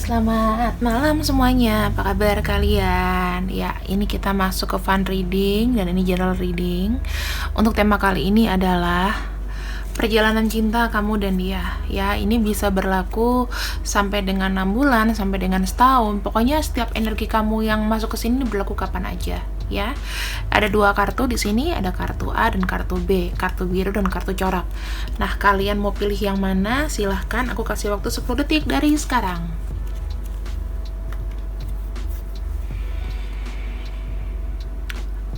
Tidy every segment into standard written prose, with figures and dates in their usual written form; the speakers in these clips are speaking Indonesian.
Selamat malam semuanya, apa kabar kalian? Ya, ini kita masuk ke fun reading dan ini general reading. Untuk tema kali ini adalah perjalanan cinta kamu dan dia. Ya, ini bisa berlaku sampai dengan 6 bulan, sampai dengan setahun. Pokoknya setiap energi kamu yang masuk ke sini berlaku kapan aja. Ya, ada 2 kartu di sini, ada kartu A dan kartu B, kartu biru dan kartu corak. Nah, kalian mau pilih yang mana? Silahkan, aku kasih waktu 10 detik dari sekarang.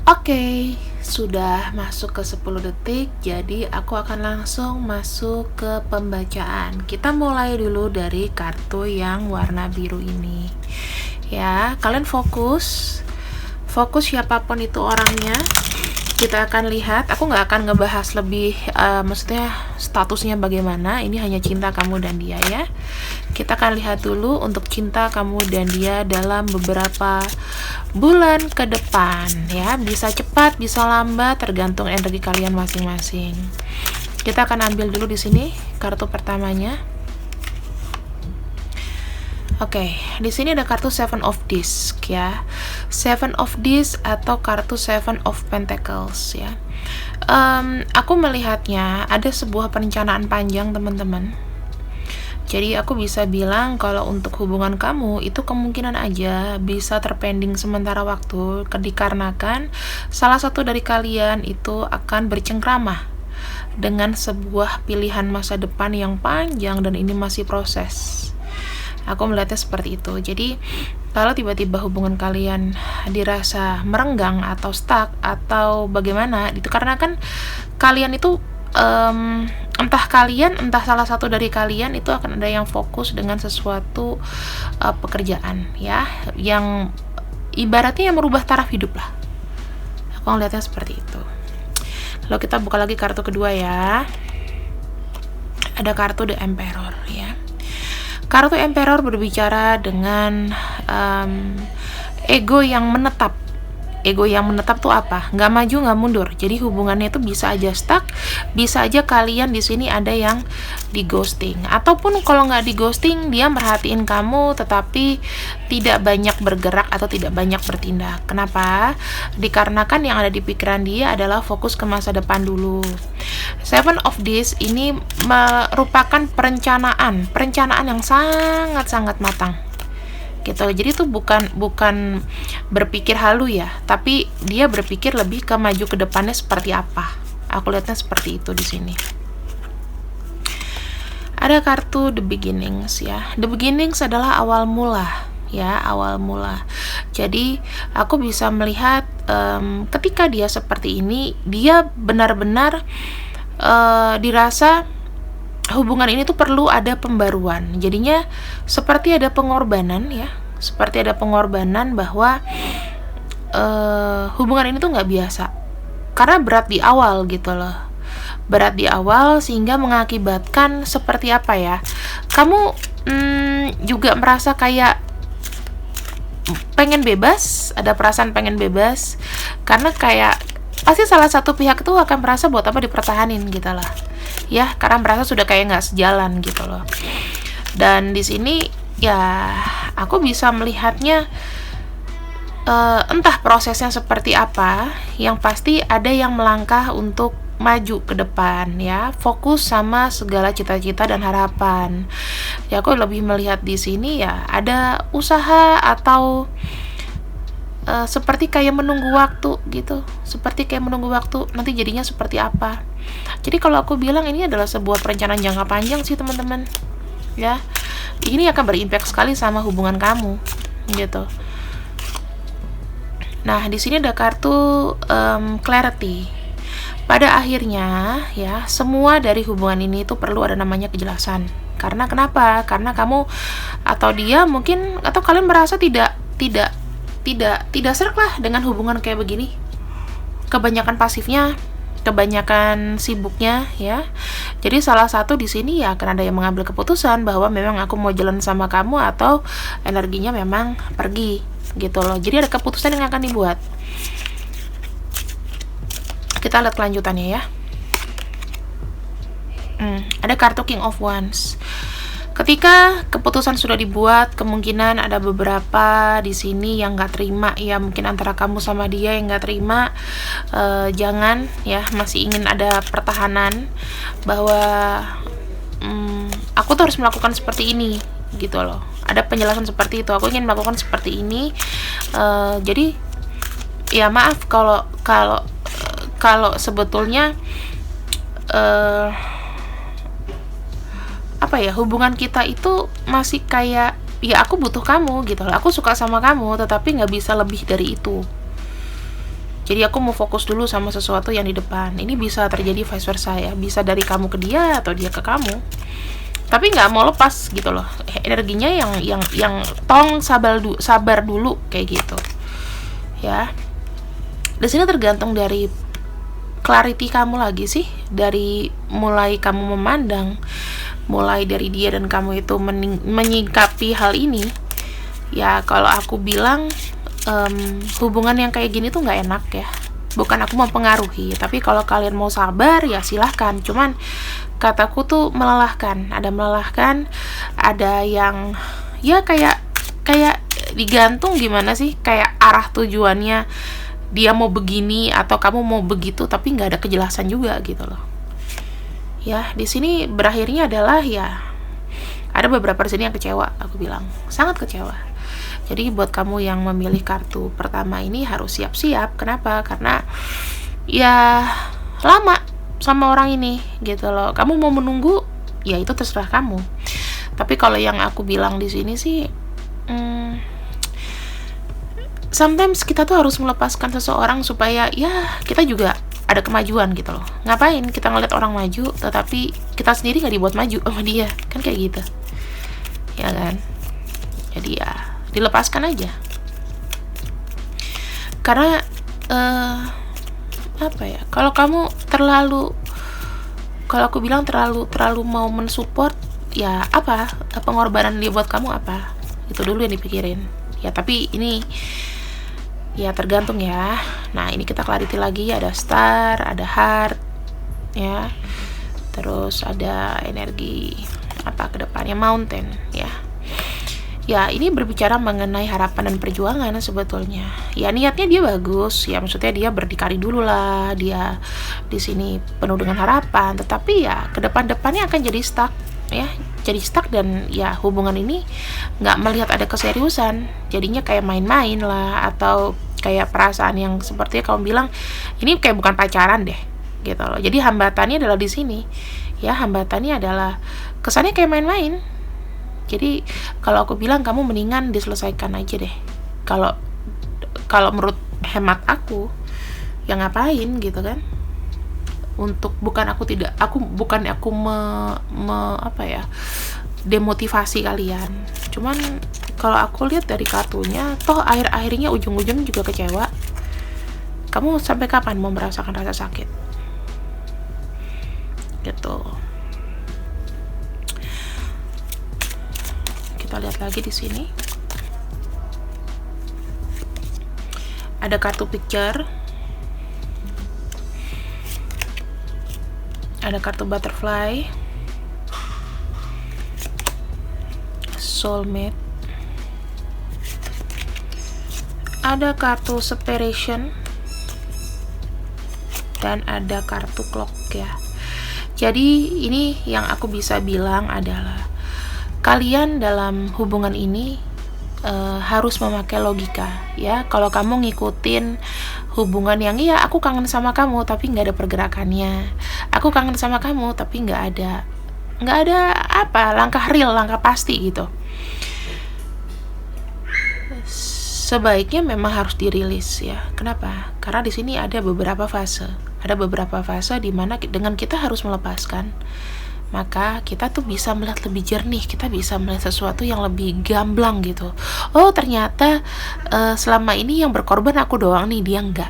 Oke, sudah masuk ke 10 detik, jadi aku akan langsung masuk ke pembacaan. Kita mulai dulu dari kartu yang warna biru ini. Ya, kalian fokus siapapun itu orangnya. Kita akan lihat, aku nggak akan ngebahas lebih, maksudnya statusnya bagaimana, ini hanya cinta kamu dan dia ya. Kita akan lihat dulu untuk cinta kamu dan dia dalam beberapa bulan ke depan ya, bisa cepat, bisa lambat, tergantung energi kalian masing-masing. Kita akan ambil dulu di sini kartu pertamanya. Oke, di sini ada kartu Seven of Discs ya. Seven of Discs atau kartu Seven of Pentacles ya. Aku melihatnya ada sebuah perencanaan panjang, teman-teman. Jadi aku bisa bilang kalau untuk hubungan kamu itu kemungkinan aja bisa terpending sementara waktu dikarenakan salah satu dari kalian itu akan bercengkrama dengan sebuah pilihan masa depan yang panjang dan ini masih proses. Aku melihatnya seperti itu. Jadi kalau tiba-tiba hubungan kalian dirasa merenggang atau stuck atau bagaimana, itu karena kan kalian itu entah salah satu dari kalian itu akan ada yang fokus dengan sesuatu pekerjaan ya, yang ibaratnya yang merubah taraf hidup lah. Aku ngeliatnya seperti itu. Lalu kita buka lagi kartu kedua ya. Ada kartu The Emperor ya. Kartu Emperor berbicara dengan ego yang menetap. Ego yang menetap tuh apa? Nggak maju, nggak mundur. Jadi hubungannya itu bisa aja stuck, bisa aja kalian di sini ada yang di ghosting. Ataupun kalau nggak di ghosting, dia merhatiin kamu tetapi tidak banyak bergerak atau tidak banyak bertindak. Kenapa? Dikarenakan yang ada di pikiran dia adalah fokus ke masa depan dulu. Seven of Discs ini merupakan perencanaan yang sangat-sangat matang. Gitu. Jadi itu bukan berpikir halu ya, tapi dia berpikir lebih ke maju ke depannya seperti apa. Aku lihatnya seperti itu di sini. Ada kartu The Beginnings ya. The Beginnings adalah awal mula ya, awal mula. Jadi aku bisa melihat ketika dia seperti ini, dia benar-benar dirasa hubungan ini tuh perlu ada pembaruan. Jadinya seperti ada pengorbanan ya, seperti ada pengorbanan bahwa hubungan ini tuh nggak biasa karena berat di awal gitu loh, berat di awal sehingga mengakibatkan seperti apa ya, kamu juga merasa kayak pengen bebas, ada perasaan pengen bebas karena kayak pasti salah satu pihak itu akan merasa buat apa dipertahanin gitu lah ya, karena merasa sudah kayak nggak sejalan gitu loh. Dan di sini ya aku bisa melihatnya entah prosesnya seperti apa, yang pasti ada yang melangkah untuk maju ke depan ya, fokus sama segala cita-cita dan harapan. Ya aku lebih melihat di sini ya ada usaha atau seperti kayak menunggu waktu gitu, seperti kayak menunggu waktu nanti jadinya seperti apa. Jadi kalau aku bilang ini adalah sebuah perencanaan jangka panjang sih teman-teman ya, ini akan berimpact sekali sama hubungan kamu gitu. Nah di sini ada kartu clarity. Pada akhirnya ya, semua dari hubungan ini tuh perlu ada namanya kejelasan. Karena kenapa? Karena kamu atau dia mungkin atau kalian merasa tidak serak lah dengan hubungan kayak begini. Kebanyakan pasifnya, kebanyakan sibuknya ya. Jadi salah satu di sini ya akan ada yang mengambil keputusan bahwa memang aku mau jalan sama kamu atau energinya memang pergi gitu loh. Jadi ada keputusan yang akan dibuat. Kita lihat kelanjutannya ya. Ada kartu King of Wands. Ketika keputusan sudah dibuat, kemungkinan ada beberapa di sini yang nggak terima, ya mungkin antara kamu sama dia yang nggak terima. Jangan ya, masih ingin ada pertahanan bahwa aku tuh harus melakukan seperti ini gitu loh. Ada penjelasan seperti itu, aku ingin melakukan seperti ini. Jadi ya maaf kalau sebetulnya apa ya, hubungan kita itu masih kayak ya aku butuh kamu gitu loh, aku suka sama kamu, tetapi nggak bisa lebih dari itu. Jadi aku mau fokus dulu sama sesuatu yang di depan. Ini bisa terjadi vice versa ya, bisa dari kamu ke dia atau dia ke kamu, tapi nggak mau lepas gitu loh. Energinya yang tong sabar dulu kayak gitu ya. Di sini tergantung dari clarity kamu lagi sih, dari mulai kamu memandang, mulai dari dia dan kamu itu menyikapi hal ini. Ya kalau aku bilang hubungan yang kayak gini tuh nggak enak ya. Bukan aku mempengaruhi, tapi kalau kalian mau sabar ya silahkan. Cuman kataku tuh melelahkan, ada yang ya kayak digantung gimana sih, kayak arah tujuannya dia mau begini atau kamu mau begitu, tapi nggak ada kejelasan juga gitu loh. Ya di sini berakhirnya adalah ya ada beberapa di sini yang kecewa, aku bilang sangat kecewa. Jadi buat kamu yang memilih kartu pertama ini harus siap-siap. Kenapa? Karena ya lama sama orang ini gitu loh. Kamu mau menunggu ya itu terserah kamu. Tapi kalau yang aku bilang di sini sih sometimes kita tuh harus melepaskan seseorang supaya ya kita juga ada kemajuan gitu loh. Ngapain kita ngeliat orang maju tetapi kita sendiri nggak dibuat maju sama dia, kan kayak gitu ya kan. Jadi ya dilepaskan aja, karena apa ya, kalau kamu kalau aku bilang terlalu mau mensupport ya, apa pengorbanan dia buat kamu apa, itu dulu yang dipikirin ya. Tapi ini ya tergantung ya. Nah ini kita clarity lagi, ada star, ada heart ya, terus ada energi apa kedepannya, mountain ya. Ya ini berbicara mengenai harapan dan perjuangan sebetulnya. Ya niatnya dia bagus, ya maksudnya dia berdikari dulu lah, dia di sini penuh dengan harapan. Tetapi ya kedepannya akan jadi stuck ya, jadi stuck, dan ya hubungan ini nggak melihat ada keseriusan. Jadinya kayak main-main lah, atau kayak perasaan yang sepertinya kamu bilang ini kayak bukan pacaran deh gitu loh. Jadi hambatannya adalah di sini ya, hambatannya adalah kesannya kayak main-main. Jadi kalau aku bilang kamu mendingan diselesaikan aja deh. Kalau menurut hemat aku, ya ngapain gitu kan? Untuk bukan aku apa ya, demotivasi kalian. Cuman kalau aku lihat dari kartunya, toh akhir-akhirnya ujung-ujung juga kecewa. Kamu sampai kapan mau merasakan rasa sakit? Gitu. Kita lihat lagi di sini. Ada kartu picture. Ada kartu butterfly. Soulmate. Ada kartu separation. Dan ada kartu clock ya. Jadi ini yang aku bisa bilang adalah kalian dalam hubungan ini harus memakai logika ya. Kalau kamu ngikutin hubungan yang iya aku kangen sama kamu tapi nggak ada pergerakannya, aku kangen sama kamu tapi nggak ada apa langkah real, langkah pasti gitu, sebaiknya memang harus dirilis ya. Kenapa? Karena di sini ada beberapa fase di mana dengan kita harus melepaskan, maka kita tuh bisa melihat lebih jernih, kita bisa melihat sesuatu yang lebih gamblang gitu. Oh ternyata selama ini yang berkorban aku doang nih, dia enggak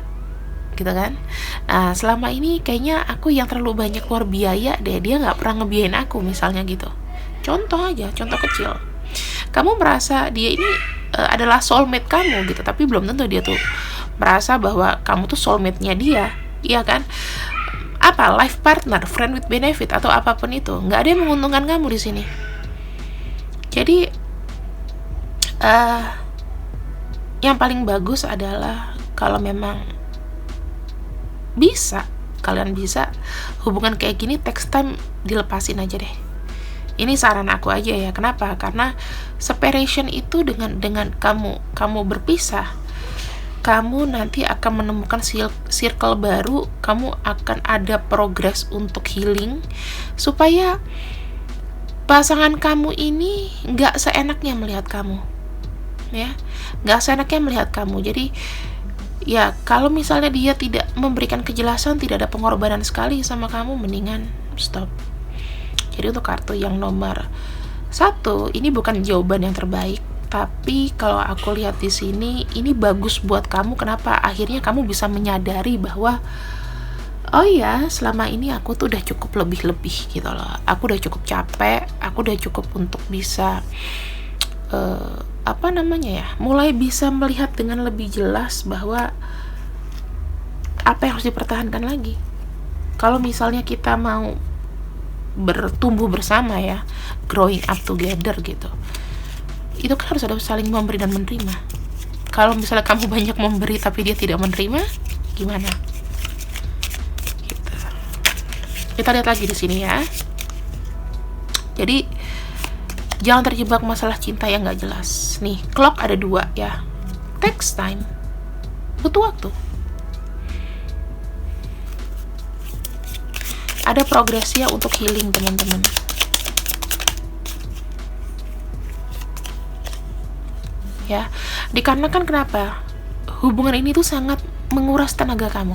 gitu kan. Selama ini kayaknya aku yang terlalu banyak keluar biaya deh, dia nggak pernah ngebiayain aku misalnya gitu. Contoh kecil, kamu merasa dia ini adalah soulmate kamu gitu, tapi belum tentu dia tuh merasa bahwa kamu tuh soulmate-nya dia, iya kan? Apa life partner, friend with benefit atau apapun itu, nggak ada yang menguntungkan kamu di sini. Jadi yang paling bagus adalah kalau memang kalian bisa hubungan kayak gini, text time dilepasin aja deh. Ini saran aku aja ya. Kenapa? Karena separation itu dengan kamu berpisah, kamu nanti akan menemukan circle baru, kamu akan ada progres untuk healing, supaya pasangan kamu ini nggak seenaknya melihat kamu, ya, nggak seenaknya melihat kamu. Jadi ya kalau misalnya dia tidak memberikan kejelasan, tidak ada pengorbanan sekali sama kamu, mendingan stop. Jadi untuk kartu yang nomor 1, ini bukan jawaban yang terbaik, tapi kalau aku lihat di sini ini bagus buat kamu. Kenapa? Akhirnya kamu bisa menyadari bahwa oh ya, selama ini aku tuh udah cukup lebih-lebih gitu loh. Aku udah cukup capek, aku udah cukup untuk bisa mulai bisa melihat dengan lebih jelas bahwa apa yang harus dipertahankan lagi. Kalau misalnya kita mau bertumbuh bersama ya, growing up together gitu, itu kan harus ada saling memberi dan menerima. Kalau misalnya kamu banyak memberi tapi dia tidak menerima, gimana? Gitu. Kita lihat lagi di sini ya. Jadi jangan terjebak masalah cinta yang nggak jelas. Nih, clock ada 2 ya. Text time, butuh waktu. Ada progresnya untuk healing, teman-teman. Ya, dikarenakan kenapa? Hubungan ini tuh sangat menguras tenaga kamu,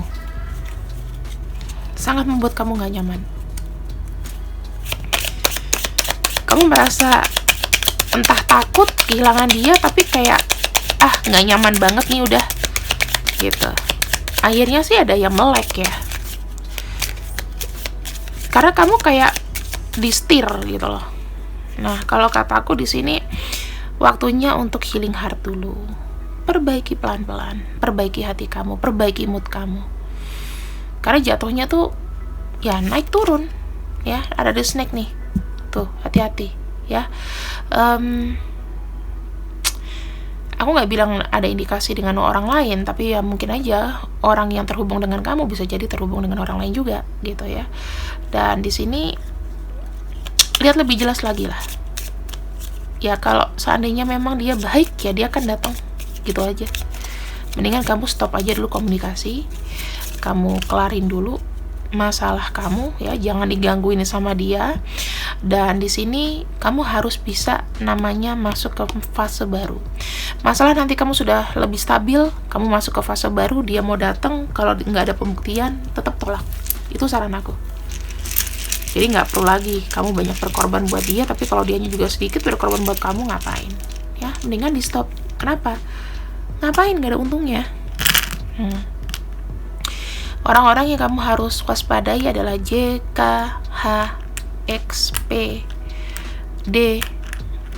sangat membuat kamu gak nyaman. Kamu merasa entah takut kehilangan dia, tapi kayak gak nyaman banget nih udah gitu. Akhirnya sih ada yang melek ya, karena kamu kayak disetir gitu loh. Nah, kalau kataku di sini waktunya untuk healing heart dulu. Perbaiki pelan-pelan, perbaiki hati kamu, perbaiki mood kamu. Karena jatuhnya tuh ya naik turun ya, ada the snake nih. Tuh, hati-hati ya. Aku nggak bilang ada indikasi dengan orang lain, tapi ya mungkin aja orang yang terhubung dengan kamu bisa jadi terhubung dengan orang lain juga gitu ya. Dan di sini lihat lebih jelas lagi lah. Ya kalau seandainya memang dia baik ya dia akan datang, gitu aja. Mendingan kamu stop aja dulu komunikasi, kamu kelarin dulu masalah kamu ya, jangan digangguin sama dia. Dan di sini kamu harus bisa namanya masuk ke fase baru. Masalah nanti kamu sudah lebih stabil, kamu masuk ke fase baru, dia mau datang, kalau nggak ada pembuktian tetap tolak. Itu saran aku. Jadi nggak perlu lagi kamu banyak berkorban buat dia, tapi kalau dianya juga sedikit berkorban buat kamu, ngapain ya, mendingan di stop. Kenapa? Ngapain, gak ada untungnya. Orang-orang yang kamu harus waspadai adalah J, K, H, X, P, D,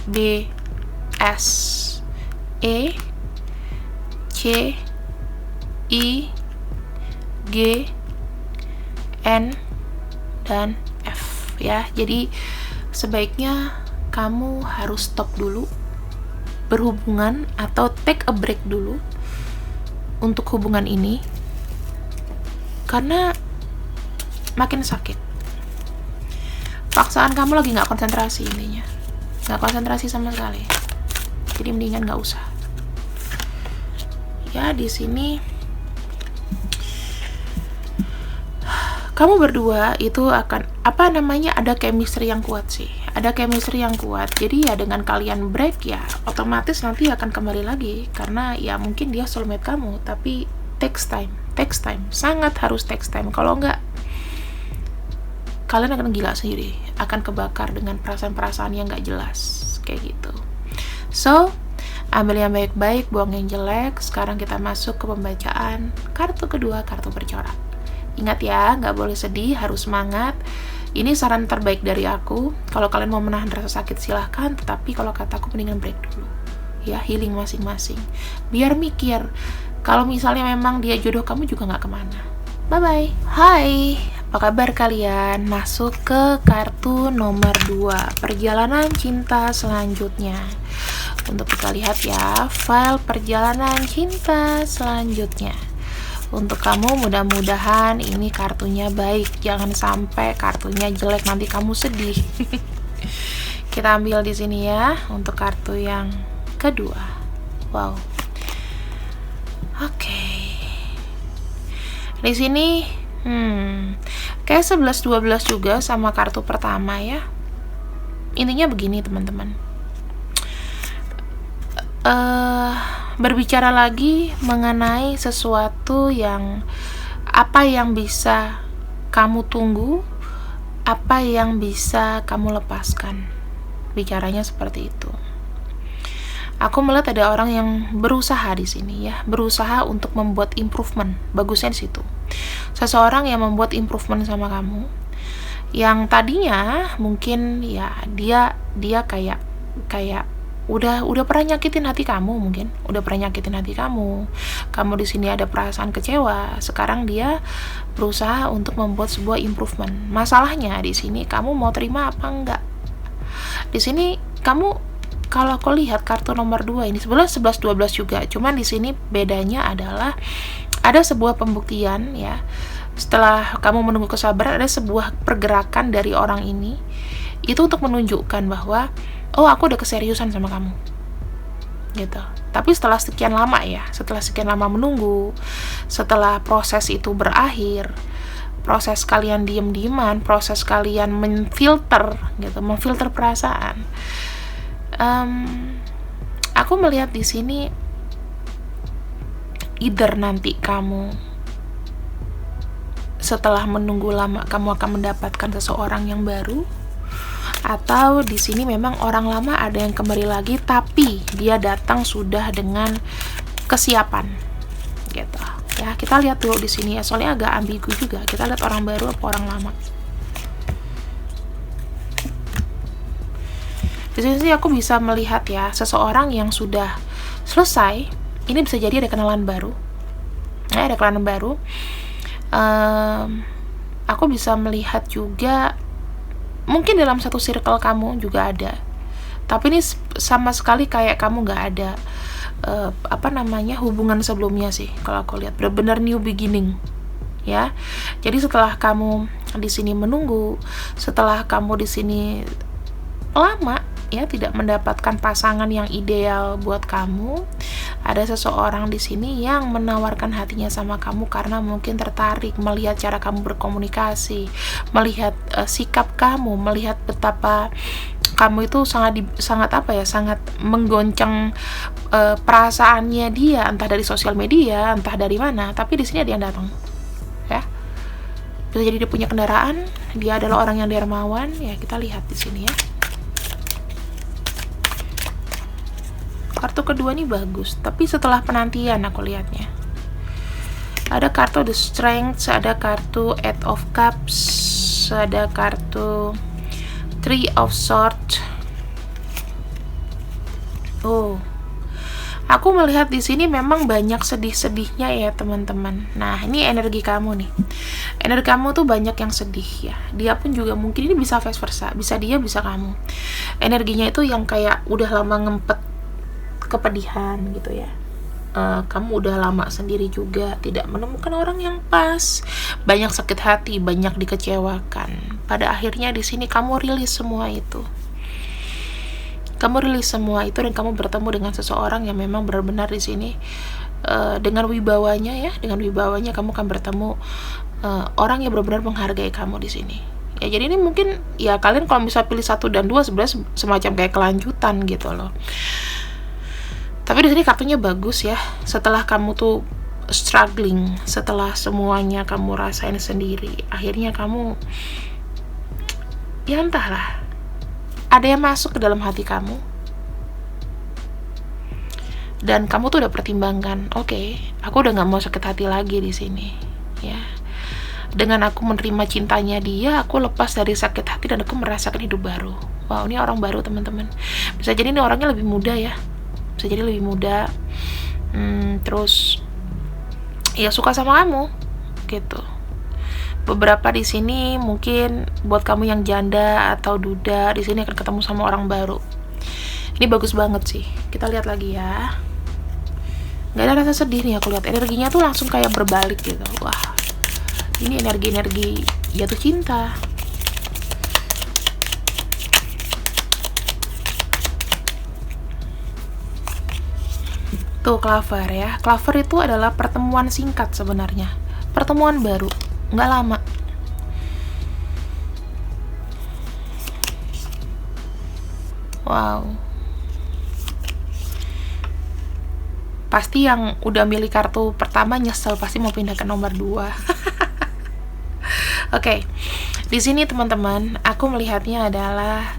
B, S, E, C, I, G, N, dan F ya. Jadi sebaiknya kamu harus stop dulu berhubungan atau take a break dulu untuk hubungan ini, karena makin sakit. Paksaan kamu lagi nggak konsentrasi, intinya nggak konsentrasi sama sekali. Jadi mendingan nggak usah. Ya di sini kamu berdua itu akan ada chemistry yang kuat sih, ada chemistry yang kuat. Jadi ya dengan kalian break ya otomatis nanti akan kembali lagi, karena ya mungkin dia soulmate kamu, tapi takes time, sangat harus takes time. Kalau enggak kalian akan gila sendiri, akan kebakar dengan perasaan-perasaan yang nggak jelas kayak gitu. So ambil yang baik-baik, buang yang jelek. Sekarang kita masuk ke pembacaan kartu kedua, kartu bercorak. Ingat ya, nggak boleh sedih, harus semangat. Ini saran terbaik dari aku. Kalau kalian mau menahan rasa sakit silahkan, tetapi kalau kataku mendingan break dulu ya, healing masing-masing. Biar mikir, kalau misalnya memang dia jodoh kamu juga nggak kemana. Bye-bye. Hai, Apa kabar kalian? Masuk ke kartu nomor 2, perjalanan cinta selanjutnya. Untuk kita lihat ya, file perjalanan cinta selanjutnya. Untuk kamu mudah-mudahan ini kartunya baik. Jangan sampai kartunya jelek nanti kamu sedih. Kita ambil di sini ya untuk kartu yang kedua. Wow. Oke. Di sini kayak 11-12 juga sama kartu pertama ya. Intinya begini teman-teman. Berbicara lagi mengenai sesuatu yang apa yang bisa kamu tunggu, apa yang bisa kamu lepaskan. Bicaranya seperti itu. Aku melihat ada orang yang berusaha di sini ya, berusaha untuk membuat improvement. Bagusnya di situ. Seseorang yang membuat improvement sama kamu, yang tadinya mungkin ya dia kayak udah pernah nyakitin hati kamu, mungkin udah pernah nyakitin hati kamu. Kamu di sini ada perasaan kecewa. Sekarang dia berusaha untuk membuat sebuah improvement. Masalahnya di sini kamu mau terima apa enggak? Di sini kamu, kalau aku lihat kartu nomor 2 ini sebenarnya 11-12 juga, cuman di sini bedanya adalah ada sebuah pembuktian ya. Setelah kamu menunggu kesabaran, ada sebuah pergerakan dari orang ini itu untuk menunjukkan bahwa oh, aku udah keseriusan sama kamu gitu. Tapi setelah sekian lama ya, setelah sekian lama menunggu, setelah proses itu berakhir, proses kalian diem-dieman, proses kalian memfilter gitu, memfilter perasaan, aku melihat di sini either nanti kamu setelah menunggu lama kamu akan mendapatkan seseorang yang baru, atau di sini memang orang lama ada yang kembali lagi tapi dia datang sudah dengan kesiapan gitu ya. Kita lihat dulu di sini ya, soalnya agak ambigu juga. Kita lihat orang baru apa orang lama. Di sini sih aku bisa melihat ya, seseorang yang sudah selesai. Ini bisa jadi ada kenalan baru. Nah, ada kenalan baru. Aku bisa melihat juga mungkin dalam satu circle kamu juga ada. Tapi ini sama sekali kayak kamu nggak ada hubungan sebelumnya sih. Kalau aku lihat benar-benar new beginning. Ya. Jadi setelah kamu di sini menunggu, setelah kamu di sini lama ya tidak mendapatkan pasangan yang ideal buat kamu, ada seseorang di sini yang menawarkan hatinya sama kamu karena mungkin tertarik melihat cara kamu berkomunikasi, melihat sikap kamu, melihat betapa kamu itu sangat menggoncang perasaannya dia, entah dari sosial media, entah dari mana. Tapi di sini ada yang datang ya. Bisa jadi dia punya kendaraan, dia adalah orang yang dermawan ya. Kita lihat di sini ya. Kartu kedua ini bagus, tapi setelah penantian aku lihatnya. Ada kartu The Strength, ada kartu Eight of Cups, ada kartu Three of Swords. Oh, aku melihat di sini memang banyak sedih-sedihnya ya teman-teman. Nah, ini energi kamu nih. Energi kamu tuh banyak yang sedih ya. Dia pun juga mungkin ini bisa vice versa, bisa dia, bisa kamu. Energinya itu yang kayak udah lama ngempet kepedihan gitu ya. Kamu udah lama sendiri juga, tidak menemukan orang yang pas, banyak sakit hati, banyak dikecewakan. Pada akhirnya di sini kamu rilis semua itu. Kamu rilis semua itu dan kamu bertemu dengan seseorang yang memang benar-benar di sini dengan wibawanya ya, dengan wibawanya kamu akan bertemu orang yang benar-benar menghargai kamu di sini. Ya, jadi ini mungkin ya kalian kalau bisa pilih 1 dan 2 sebenarnya semacam kayak kelanjutan gitu loh. Tapi di sini kartunya bagus ya. Setelah kamu tuh struggling, setelah semuanya kamu rasain sendiri, akhirnya kamu ya entahlah, ada yang masuk ke dalam hati kamu. Dan kamu tuh udah pertimbangkan, oke, aku udah nggak mau sakit hati lagi di sini, ya. Dengan aku menerima cintanya dia, aku lepas dari sakit hati dan aku merasakan hidup baru. Wow, ini orang baru teman-teman. Bisa jadi ini orangnya lebih muda ya. Bisa jadi lebih muda, terus ya suka sama kamu gitu. Beberapa di sini mungkin buat kamu yang janda atau duda, di sini akan ketemu sama orang baru. Ini bagus banget sih. Kita lihat lagi ya. Nggak ada rasa sedih nih, aku lihat energinya tuh langsung kayak berbalik gitu. Wah, ini energi-energi jatuh cinta. Tuh Clover ya. Clover itu adalah pertemuan singkat sebenarnya. Pertemuan baru, nggak lama. Wow. Pasti yang udah milih kartu pertama nyesel, pasti mau pindah ke nomor 2. Oke. Di sini teman-teman, aku melihatnya adalah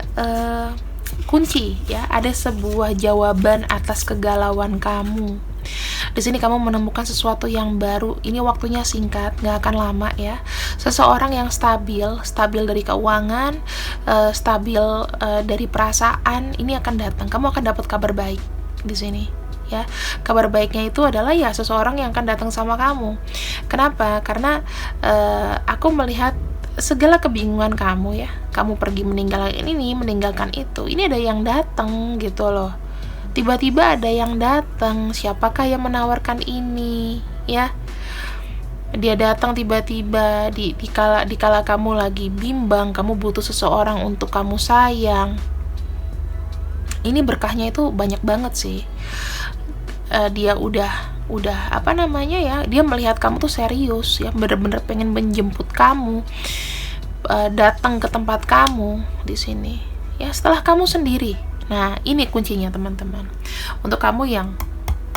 kunci ya, ada sebuah jawaban atas kegalauan kamu. Di sini kamu menemukan sesuatu yang baru. Ini waktunya singkat, nggak akan lama ya. Seseorang yang stabil dari keuangan, stabil dari perasaan, ini akan datang. Kamu akan dapat kabar baik di sini. Ya, kabar baiknya itu adalah ya seseorang yang akan datang sama kamu. Kenapa? Karena aku melihat segala kebingungan kamu ya, kamu pergi meninggalkan ini, meninggalkan itu, ini ada yang datang gitu loh. Tiba-tiba ada yang datang. Siapakah yang menawarkan ini ya? Dia datang tiba-tiba dikala kamu lagi bimbang, kamu butuh seseorang untuk kamu sayang. Ini berkahnya itu banyak banget sih. Dia udah apa namanya ya, dia melihat kamu tuh serius ya, bener-bener pengen menjemput kamu, datang ke tempat kamu di sini ya, setelah kamu sendiri. Nah, ini kuncinya teman-teman. Untuk kamu yang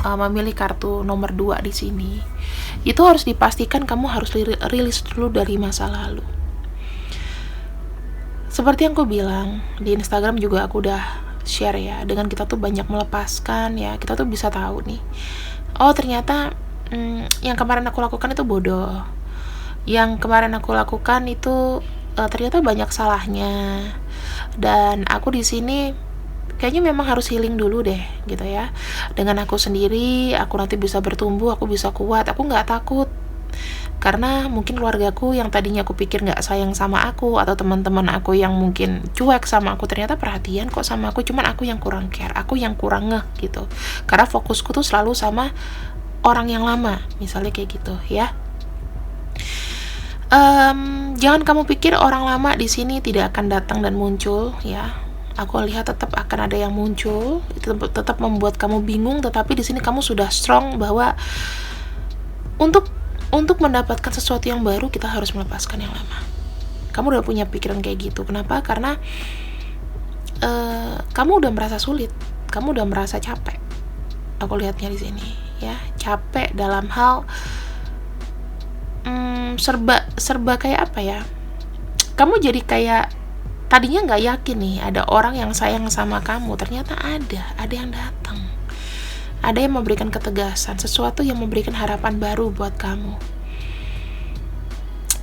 memilih kartu nomor 2 di sini, itu harus dipastikan kamu harus rilis dulu dari masa lalu. Seperti yang aku bilang di Instagram juga, aku udah share ya, dengan kita tuh banyak melepaskan ya, kita tuh bisa tahu nih, oh ternyata yang kemarin aku lakukan itu bodoh, yang kemarin aku lakukan itu ternyata banyak salahnya, dan aku di sini kayaknya memang harus healing dulu deh gitu ya. Dengan aku sendiri, aku nanti bisa bertumbuh, aku bisa kuat, aku nggak takut. Karena mungkin keluargaku yang tadinya aku pikir nggak sayang sama aku, atau teman-teman aku yang mungkin cuek sama aku, ternyata perhatian kok sama aku, cuman aku yang kurang care, aku yang kurang ngeh gitu. Karena fokusku tuh selalu sama orang yang lama, misalnya kayak gitu ya. Jangan kamu pikir orang lama di sini tidak akan datang dan muncul ya. Aku lihat tetap akan ada yang muncul, itu tetap membuat kamu bingung, tetapi di sini kamu sudah strong bahwa untuk mendapatkan sesuatu yang baru, kita harus melepaskan yang lama. Kamu udah punya pikiran kayak gitu. Kenapa? Karena kamu udah merasa sulit, kamu udah merasa capek. Aku lihatnya di sini, ya, capek dalam hal serba kayak apa ya? Kamu jadi kayak tadinya nggak yakin nih ada orang yang sayang sama kamu, ternyata ada yang datang. Ada yang memberikan ketegasan, sesuatu yang memberikan harapan baru buat kamu.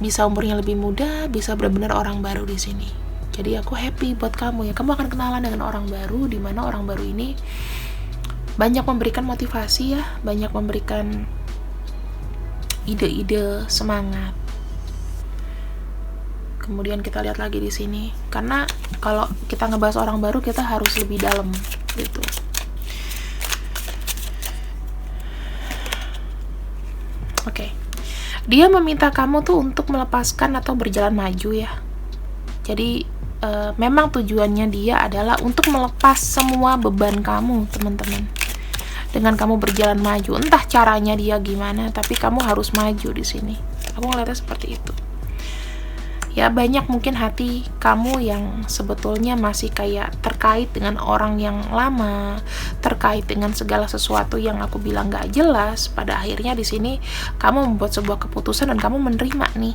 Bisa umurnya lebih muda, bisa benar-benar orang baru di sini. Jadi aku happy buat kamu ya. Kamu akan kenalan dengan orang baru, di mana orang baru ini banyak memberikan motivasi ya, banyak memberikan ide-ide semangat. Kemudian kita lihat lagi di sini, karena kalau kita ngebahas orang baru, kita harus lebih dalam gitu. Oke. Dia meminta kamu tuh untuk melepaskan atau berjalan maju ya. Jadi memang tujuannya dia adalah untuk melepas semua beban kamu, teman-teman. Dengan kamu berjalan maju, entah caranya dia gimana, tapi kamu harus maju di sini. Aku ngeliatnya seperti itu. Ya, banyak mungkin hati kamu yang sebetulnya masih kayak terkait dengan orang yang lama, terkait dengan segala sesuatu yang aku bilang gak jelas. Pada akhirnya di sini kamu membuat sebuah keputusan dan kamu menerima nih.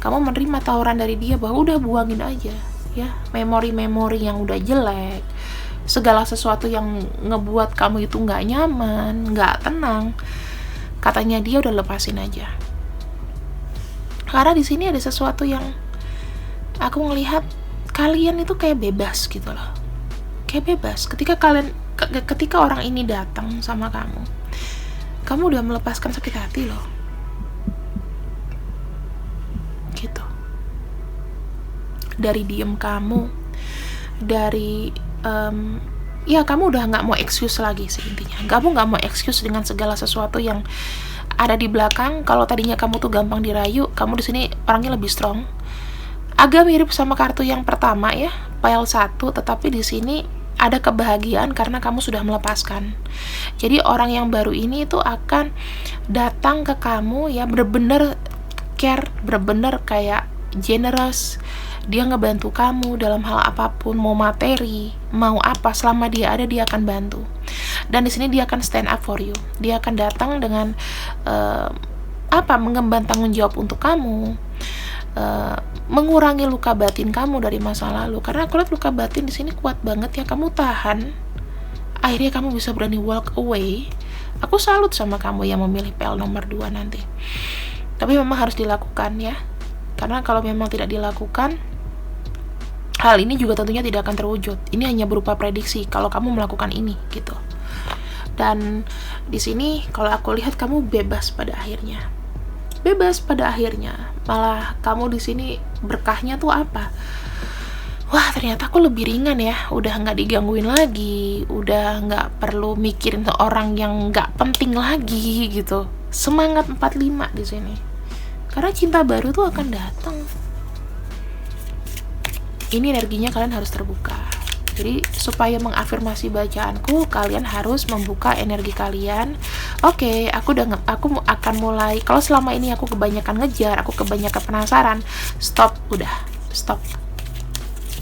Kamu menerima tawaran dari dia bahwa udah buangin aja ya, memori-memori yang udah jelek, segala sesuatu yang ngebuat kamu itu gak nyaman, gak tenang. Katanya dia udah lepasin aja. Karena di sini ada sesuatu yang aku ngelihat kalian itu kayak bebas gitu loh. Kayak bebas. Ketika orang ini datang sama kamu udah melepaskan sakit hati loh. Gitu. dari diem kamu, dari ya kamu udah nggak mau excuse lagi sih intinya. Kamu nggak mau excuse dengan segala sesuatu yang ada di belakang. Kalau tadinya kamu tuh gampang dirayu, kamu di sini orangnya lebih strong. Agak mirip sama kartu yang pertama ya, pile 1, tetapi di sini ada kebahagiaan karena kamu sudah melepaskan. Jadi orang yang baru ini tuh akan datang ke kamu ya, bener-bener care, bener-bener kayak generous. Dia ngebantu kamu dalam hal apapun, mau materi, mau apa, selama dia ada dia akan bantu. Dan di sini dia akan stand up for you. Dia akan datang dengan mengemban tanggung jawab untuk kamu, mengurangi luka batin kamu dari masa lalu. Karena aku lihat luka batin di sini kuat banget ya, kamu tahan. Akhirnya kamu bisa berani walk away. Aku salut sama kamu yang memilih PL nomor 2 nanti. Tapi memang harus dilakukan ya. Karena kalau memang tidak dilakukan, hal ini juga tentunya tidak akan terwujud. Ini hanya berupa prediksi kalau kamu melakukan ini gitu. Dan di sini kalau aku lihat kamu bebas pada akhirnya. Bebas pada akhirnya. Malah kamu di sini berkahnya tuh apa? Wah, ternyata aku lebih ringan ya. Udah nggak digangguin lagi, udah nggak perlu mikirin orang yang nggak penting lagi gitu. Semangat 45 di sini. Karena cinta baru tuh akan datang. Ini energinya kalian harus terbuka. Jadi supaya mengafirmasi bacaanku, kalian harus membuka energi kalian. Oke, aku akan mulai. Kalau selama ini aku kebanyakan ngejar, aku kebanyakan penasaran, stop, udah, stop.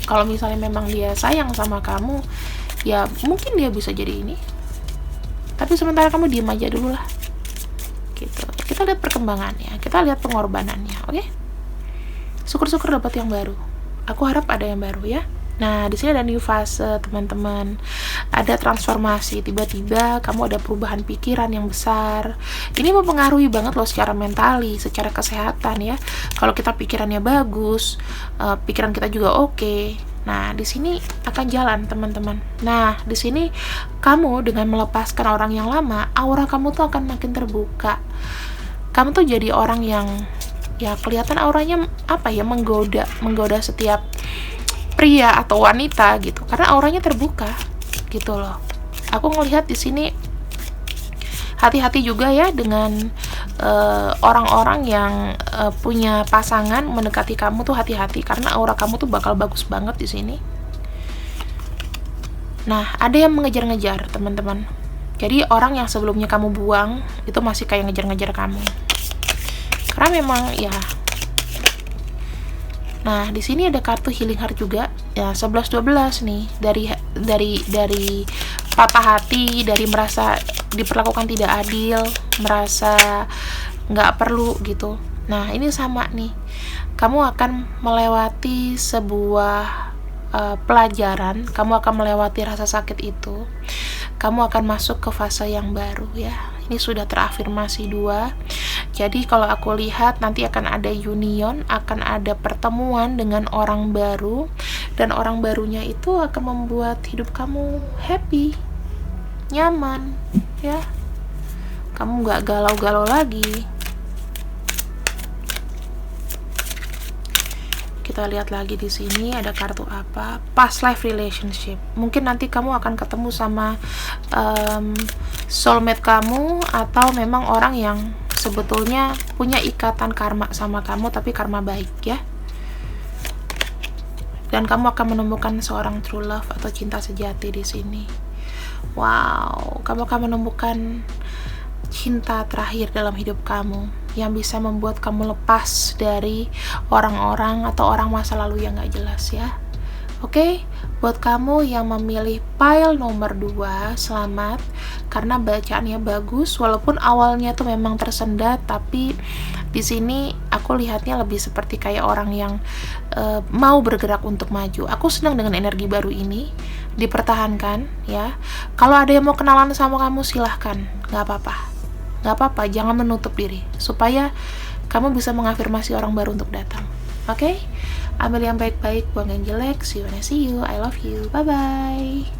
Kalau misalnya memang dia sayang sama kamu, ya mungkin dia bisa jadi ini. Tapi sementara kamu diem aja dulu lah. Gitu. Kita lihat perkembangannya, kita lihat pengorbanannya, oke? Syukur-syukur dapat yang baru. Aku harap ada yang baru ya. Nah, di sini ada new fase, teman-teman. Ada transformasi, tiba-tiba kamu ada perubahan pikiran yang besar. Ini mempengaruhi banget loh secara mentali, secara kesehatan ya. Kalau kita pikirannya bagus, pikiran kita juga oke. Nah, di sini akan jalan, teman-teman. Nah, di sini kamu dengan melepaskan orang yang lama, aura kamu tuh akan makin terbuka. Kamu tuh jadi orang yang ya kelihatan auranya menggoda setiap pria atau wanita gitu, karena auranya terbuka gitu loh. Aku ngelihat di sini hati-hati juga ya dengan orang-orang yang punya pasangan mendekati kamu tuh, hati-hati karena aura kamu tuh bakal bagus banget di sini. Nah, ada yang mengejar-ngejar, teman-teman. Jadi orang yang sebelumnya kamu buang itu masih kayak ngejar-ngejar kamu. Karena memang ya. Nah, di sini ada kartu healing heart juga. Ya, 11-12 nih. Dari patah hati, dari merasa diperlakukan tidak adil, merasa nggak perlu gitu. Nah, ini sama nih. Kamu akan melewati sebuah pelajaran, kamu akan melewati rasa sakit itu. Kamu akan masuk ke fase yang baru ya. Ini sudah terafirmasi 2. Jadi kalau aku lihat nanti akan ada union, akan ada pertemuan dengan orang baru, dan orang barunya itu akan membuat hidup kamu happy, nyaman, ya. Kamu nggak galau-galau lagi. Kita lihat lagi di sini ada kartu apa? Past life relationship. Mungkin nanti kamu akan ketemu sama soulmate kamu, atau memang orang yang sebetulnya punya ikatan karma sama kamu, tapi karma baik ya. Dan kamu akan menemukan seorang true love atau cinta sejati di sini. Wow, kamu akan menemukan cinta terakhir dalam hidup kamu yang bisa membuat kamu lepas dari orang-orang atau orang masa lalu yang gak jelas ya. Oke, buat kamu yang memilih pile nomor 2, selamat, karena bacaannya bagus. Walaupun awalnya tuh memang tersendat, tapi di sini aku lihatnya lebih seperti kayak orang yang mau bergerak untuk maju. Aku senang dengan energi baru ini, dipertahankan ya. Kalau ada yang mau kenalan sama kamu, silahkan, nggak apa-apa, jangan menutup diri, supaya kamu bisa mengafirmasi orang baru untuk datang. Oke? Ambil yang baik-baik, buang yang jelek. See you when I see you. I love you. Bye-bye.